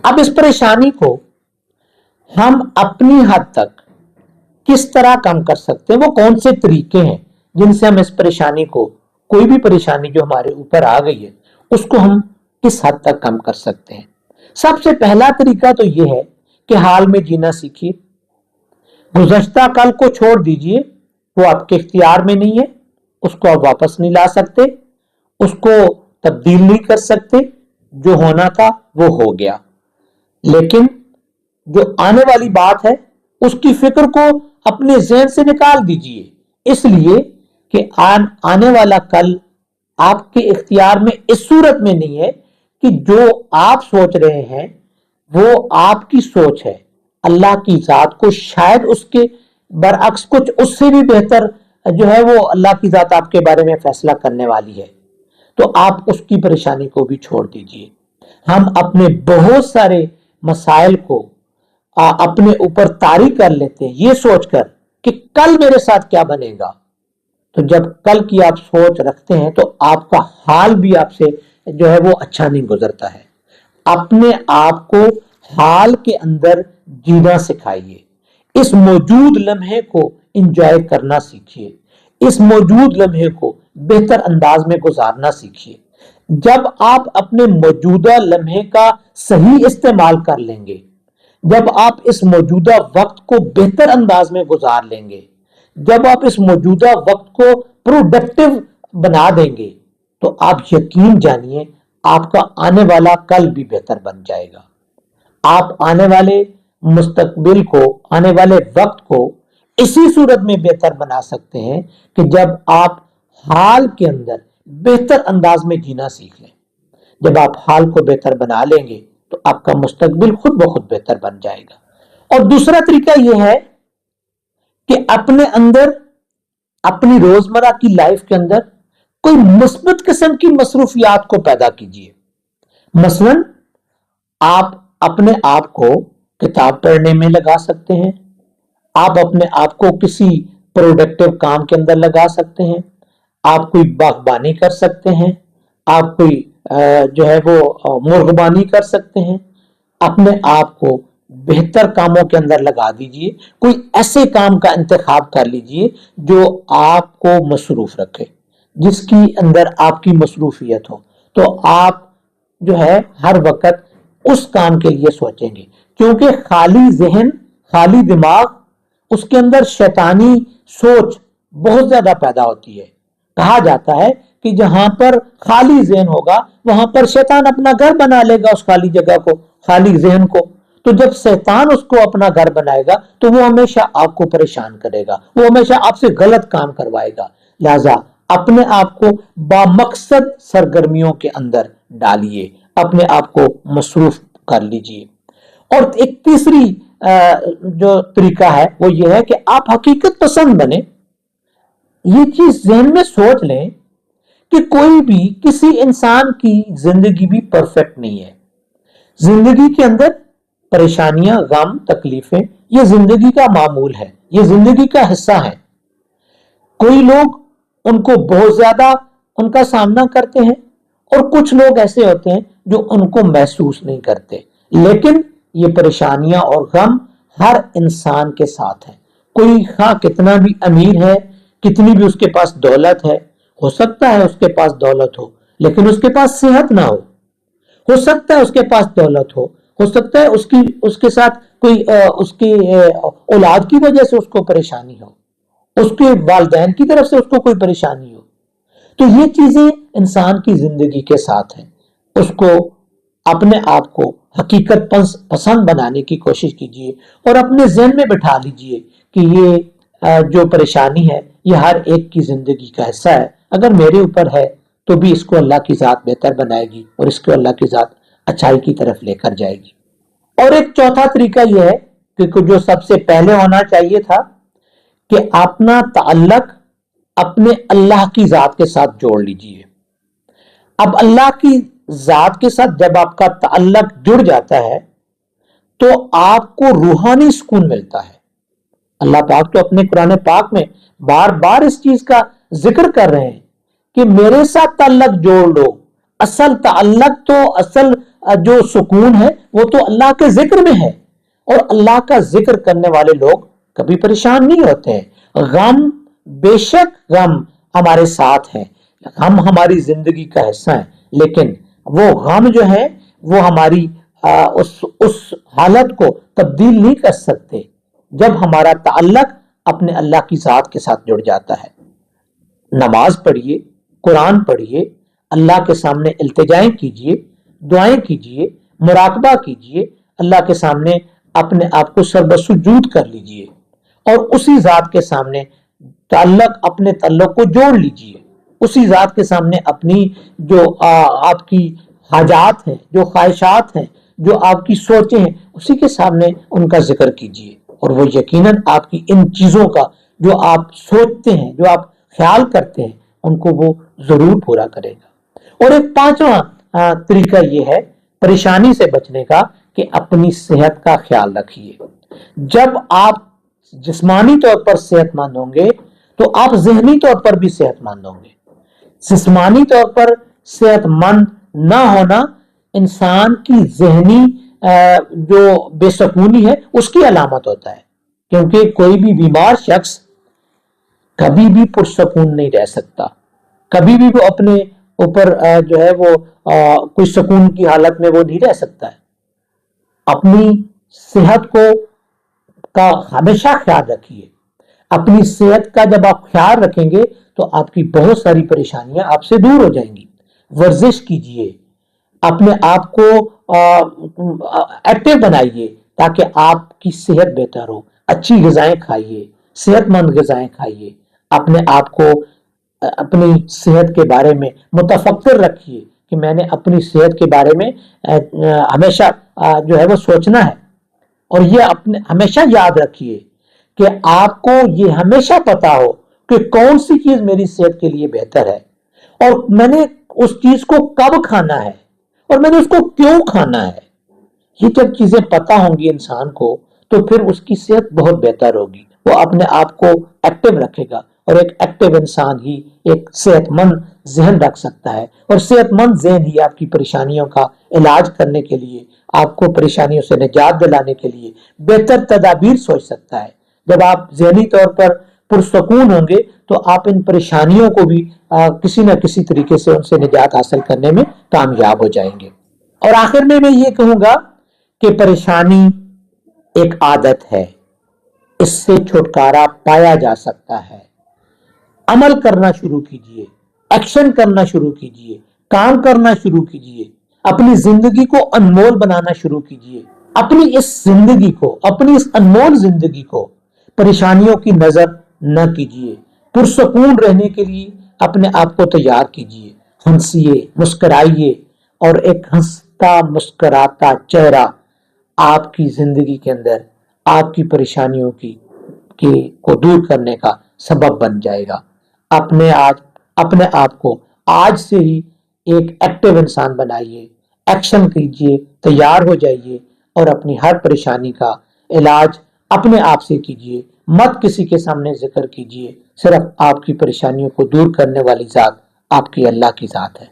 اب اس پریشانی کو ہم اپنی حد تک کس طرح کم کر سکتے ہیں، وہ کون سے طریقے ہیں جن سے ہم اس پریشانی کو، کوئی بھی پریشانی جو ہمارے اوپر آ گئی ہے اس کو ہم کس حد تک کم کر سکتے ہیں۔ سب سے پہلا طریقہ تو یہ ہے کہ حال میں جینا سیکھیے۔ گزشتہ کل کو چھوڑ دیجئے، وہ آپ کے اختیار میں نہیں ہے، اس کو آپ واپس نہیں لا سکتے، اس کو تبدیل نہیں کر سکتے، جو ہونا تھا وہ ہو گیا۔ لیکن جو آنے والی بات ہے اس کی فکر کو اپنے ذہن سے نکال دیجئے، اس لیے کہ آنے والا کل آپ کے اختیار میں اس صورت میں نہیں ہے کہ جو آپ سوچ رہے ہیں وہ آپ کی سوچ ہے، اللہ کی ذات کو شاید اس کے برعکس کچھ اس سے بھی بہتر جو ہے وہ اللہ کی ذات آپ کے بارے میں فیصلہ کرنے والی ہے، تو آپ اس کی پریشانی کو بھی چھوڑ دیجئے۔ ہم اپنے بہت سارے مسائل کو اپنے اوپر طاری کر لیتے ہیں یہ سوچ کر کہ کل میرے ساتھ کیا بنے گا، تو جب کل کی آپ سوچ رکھتے ہیں تو آپ کا حال بھی آپ سے جو ہے وہ اچھا نہیں گزرتا ہے۔ اپنے آپ کو حال کے اندر جینا سکھائیے، اس موجود لمحے کو انجوائے کرنا سیکھیے، اس موجود لمحے کو بہتر انداز میں گزارنا سیکھیے۔ جب آپ اپنے موجودہ لمحے کا صحیح استعمال کر لیں گے، جب آپ اس موجودہ وقت کو بہتر انداز میں گزار لیں گے، جب آپ اس موجودہ وقت کو پروڈکٹیو بنا دیں گے، تو آپ یقین جانیے آپ کا آنے والا کل بھی بہتر بن جائے گا۔ آپ آنے والے مستقبل کو، آنے والے وقت کو اسی صورت میں بہتر بنا سکتے ہیں کہ جب آپ حال کے اندر بہتر انداز میں جینا سیکھ لیں۔ جب آپ حال کو بہتر بنا لیں گے تو آپ کا مستقبل خود بخود بہتر بن جائے گا۔ اور دوسرا طریقہ یہ ہے کہ اپنے اندر، اپنی روزمرہ کی لائف کے اندر کوئی مثبت قسم کی مصروفیات کو پیدا کیجیے۔ مثلا آپ اپنے آپ کو کتاب پڑھنے میں لگا سکتے ہیں، آپ اپنے آپ کو کسی پروڈکٹیو کام کے اندر لگا سکتے ہیں، آپ کوئی باغبانی کر سکتے ہیں، آپ کوئی جو ہے وہ مرغبانی کر سکتے ہیں۔ اپنے آپ کو بہتر کاموں کے اندر لگا دیجئے، کوئی ایسے کام کا انتخاب کر لیجئے جو آپ کو مصروف رکھے، جس کی اندر آپ کی مصروفیت ہو، تو آپ جو ہے ہر وقت اس کام کے لیے سوچیں گے، کیونکہ خالی ذہن، خالی دماغ، اس کے اندر شیطانی سوچ بہت زیادہ پیدا ہوتی ہے۔ کہا جاتا ہے کہ جہاں پر خالی ذہن ہوگا وہاں پر شیطان اپنا گھر بنا لے گا، اس خالی جگہ کو، خالی ذہن کو۔ تو جب شیطان اس کو اپنا گھر بنائے گا تو وہ ہمیشہ آپ کو پریشان کرے گا، وہ ہمیشہ آپ سے غلط کام کروائے گا۔ لہذا اپنے آپ کو بامقصد سرگرمیوں کے اندر ڈالیے، اپنے آپ کو مصروف کر لیجئے۔ اور ایک تیسری جو طریقہ ہے وہ یہ ہے کہ آپ حقیقت پسند بنیں۔ یہ چیز ذہن میں سوچ لیں کہ کوئی بھی، کسی انسان کی زندگی بھی پرفیکٹ نہیں ہے۔ زندگی کے اندر پریشانیاں، غم، تکلیفیں، یہ زندگی کا معمول ہے، یہ زندگی کا حصہ ہے۔ کوئی لوگ ان کو بہت زیادہ ان کا سامنا کرتے ہیں اور کچھ لوگ ایسے ہوتے ہیں جو ان کو محسوس نہیں کرتے، لیکن یہ پریشانیاں اور غم ہر انسان کے ساتھ ہیں۔ کوئی خواہ کتنا بھی امیر ہے، کتنی بھی اس کے پاس دولت ہے، ہو سکتا ہے اس کے پاس دولت ہو لیکن اس کے پاس صحت نہ ہو سکتا ہے اس کے پاس دولت ہو سکتا ہے اس کے ساتھ کوئی اس کی اولاد کی وجہ سے اس کو پریشانی ہو، اس کے والدین کی طرف سے اس کو کوئی پریشانی ہو۔ تو یہ چیزیں انسان کی زندگی کے ساتھ ہیں۔ اس کو اپنے آپ کو حقیقت پسند بنانے کی کوشش کیجیے اور اپنے ذہن میں بٹھا لیجیے کہ یہ جو پریشانی ہے یہ ہر ایک کی زندگی کا حصہ ہے۔ اگر میرے اوپر ہے تو بھی اس کو اللہ کی ذات بہتر بنائے گی اور اس کو اللہ کی ذات اچھائی کی طرف لے کر جائے گی۔ اور ایک چوتھا طریقہ یہ ہے کہ جو سب سے پہلے ہونا چاہیے تھا کہ اپنا تعلق اپنے اللہ کی ذات کے ساتھ جوڑ لیجیے۔ اب اللہ کی ذات کے ساتھ جب آپ کا تعلق جڑ جاتا ہے تو آپ کو روحانی سکون ملتا ہے۔ اللہ پاک تو اپنے قرآن پاک میں بار بار اس چیز کا ذکر کر رہے ہیں کہ میرے ساتھ تعلق جوڑ لو۔ اصل تعلق تو، اصل جو سکون ہے وہ تو اللہ کے ذکر میں ہے، اور اللہ کا ذکر کرنے والے لوگ کبھی پریشان نہیں ہوتے ہیں۔ غم، بے شک غم ہمارے ساتھ ہیں، غم ہماری زندگی کا حصہ ہے، لیکن وہ غم جو ہے وہ ہماری اس حالت کو تبدیل نہیں کر سکتے جب ہمارا تعلق اپنے اللہ کی ذات کے ساتھ جڑ جاتا ہے۔ نماز پڑھیے، قرآن پڑھیے، اللہ کے سامنے التجائیں کیجیے، دعائیں کیجیے، مراقبہ کیجیے، اللہ کے سامنے اپنے آپ کو سجود کر لیجیے، اور اسی ذات کے سامنے اپنے تعلق کو جوڑ لیجیے، اسی ذات کے سامنے اپنی جو آپ کی حاجات ہیں، جو خواہشات ہیں، جو آپ کی سوچیں ہیں، اسی کے سامنے ان کا ذکر کیجیے، اور وہ یقیناً آپ کی ان چیزوں کا جو آپ سوچتے ہیں، جو آپ خیال کرتے ہیں، ان کو وہ ضرور پورا کرے گا۔ اور ایک پانچواں طریقہ یہ ہے پریشانی سے بچنے کا کہ اپنی صحت کا خیال رکھیے۔ جب آپ جسمانی طور پر صحت مند ہوں گے تو آپ ذہنی طور پر بھی صحت مند ہوں گے۔ جسمانی طور پر صحت مند نہ ہونا انسان کی ذہنی جو بے سکونی ہے اس کی علامت ہوتا ہے، کیونکہ کوئی بھی بیمار شخص کبھی بھی پرسکون نہیں رہ سکتا، کبھی بھی وہ اپنے اوپر جو ہے وہ کوئی سکون کی حالت میں وہ نہیں رہ سکتا ہے۔ اپنی صحت کا ہمیشہ خیال رکھیے۔ اپنی صحت کا جب آپ خیال رکھیں گے تو آپ کی بہت ساری پریشانیاں آپ سے دور ہو جائیں گی۔ ورزش کیجئے، اپنے آپ کو ایکٹیو بنائیے تاکہ آپ کی صحت بہتر ہو۔ اچھی غذائیں کھائیے، صحت مند غذائیں کھائیے، اپنے آپ کو اپنی صحت کے بارے میں متفکر رکھیے کہ میں نے اپنی صحت کے بارے میں ہمیشہ جو ہے وہ سوچنا ہے، اور یہ ہمیشہ یاد رکھیے کہ آپ کو یہ ہمیشہ پتا ہو کہ کون سی چیز میری صحت کے لیے بہتر ہے، اور میں نے اس چیز کو کب کھانا ہے، اور میں نے اس کو کیوں کھانا ہے۔ یہ جب چیزیں پتا ہوں گی انسان کو تو پھر اس کی صحت بہت بہتر ہوگی، وہ اپنے آپ کو ایکٹیو رکھے گا، اور ایک ایکٹیو انسان ہی ایک صحت مند ذہن رکھ سکتا ہے، اور صحت مند ذہن ہی آپ کی پریشانیوں کا علاج کرنے کے لیے، آپ کو پریشانیوں سے نجات دلانے کے لیے بہتر تدابیر سوچ سکتا ہے۔ جب آپ ذہنی طور پر پرسکون ہوں گے تو آپ ان پریشانیوں کو بھی کسی نہ کسی طریقے سے ان سے نجات حاصل کرنے میں کامیاب ہو جائیں گے۔ اور آخر میں یہ کہوں گا کہ پریشانی ایک عادت ہے، اس سے چھٹکارا پایا جا سکتا ہے۔ عمل کرنا شروع کیجئے، ایکشن کرنا شروع کیجئے، کام کرنا شروع کیجئے، اپنی زندگی کو انمول بنانا شروع کیجئے۔ اپنی اس انمول زندگی کو پریشانیوں کی نظر نہ کیجئے، پرسکون رہنے کے لیے اپنے آپ کو تیار کیجئے۔ ہنسیے، مسکرائیے، اور ایک ہنستا مسکراتا چہرہ آپ کی زندگی کے اندر آپ کی پریشانیوں کو دور کرنے کا سبب بن جائے گا۔ اپنے آپ کو آج سے ہی ایک ایکٹیو انسان بنائیے، ایکشن کیجئے، تیار ہو جائیے، اور اپنی ہر پریشانی کا علاج اپنے آپ سے کیجئے، مت کسی کے سامنے ذکر کیجئے۔ صرف آپ کی پریشانیوں کو دور کرنے والی ذات آپ کی اللہ کی ذات ہے۔